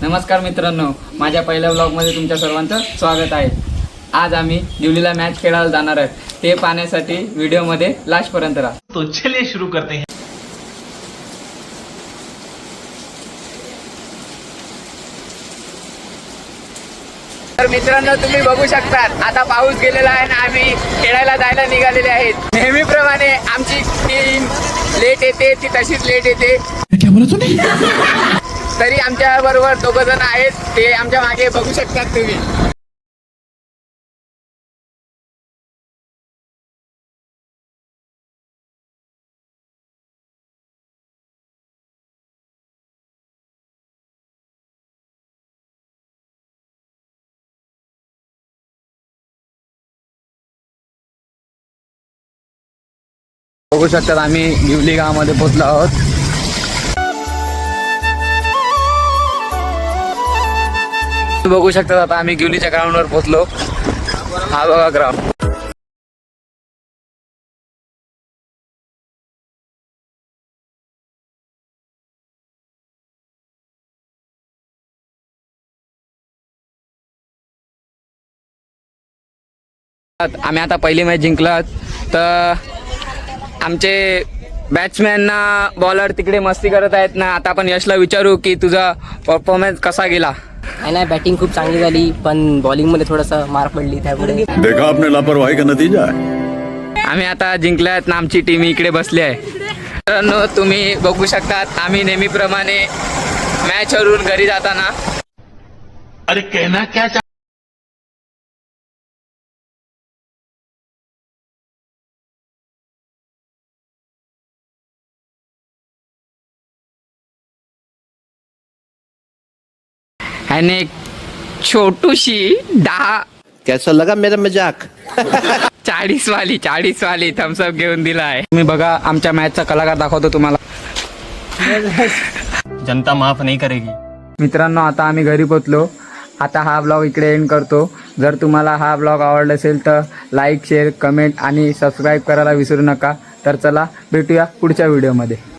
नमस्कार मित्रांनो, माझ्या पहिल्या ब्लॉगमध्ये तुमच्या सर्वांचं स्वागत आहे। आज आम्ही दिवलीला मॅच खेळायला जाणार आहोत, ते पाहण्यासाठी व्हिडिओमध्ये लास्टपर्यंत राहा। तो चलिए शुरू करते हैं। तर मित्रांनो, तुम्ही बघू शकतात आता पाऊस गेलेला आहे आणि आम्ही खेळायला जायला निघालेले आहेत। नेहमीप्रमाणे आमची टीम लेट येते, ती तशीच लेट येते। तरी आमच्या बरोबर दोघ जण आहेत, ते आमच्या मागे बघू शकतात तुम्ही। बघू शकतात आम्ही दिवली गावामध्ये पोहोचलो आहोत। बघू शकतात आता आम्ही गिवलीच्या ग्राउंडवर पोहोचलो। हा बघा ग्राउंड। आम्ही आता पहिली मॅच जिंकलात, तर आमचे बॅट्समॅनना बॉलर तिकडे मस्ती करत आहेत ना। आता आपण यशला विचारू की तुझा परफॉर्मन्स कसा गेला। नाही, बॅटिंग खूप चांगली झाली, पण बॉलिंगमध्ये थोडासा मार पडली, त्यामुळे देखा आपने लापरवाही का नतीजा है। आम्ही आता जिंकल्यात ना, आमची टीम इकडे बसली आहे। मित्रांनो, तुम्ही बघू शकतात आम्ही नेहमीप्रमाणे मॅच हरून घरी जाताना अरे कहना क्या ह्याने एक छोटूशी 10 कैसा लगा मेरा मजाक 40 वाली थम्सअप घेऊन दिला आहे। तुम्ही बघा आमच्या मॅचचा कलाकार दाखवतो तुम्हाला। जनता माफ नहीं करेगी। मित्रांनो, आता आम्ही घरी पोहोचलो। आता हा ब्लॉग इकडे एंड करतो। जर तुम्हाला हा ब्लॉग आवडला असेल तर लाईक, शेअर, कमेंट आणि सबस्क्राईब करायला विसरू नका। तर चला भेटूया पुढच्या व्हिडिओमध्ये।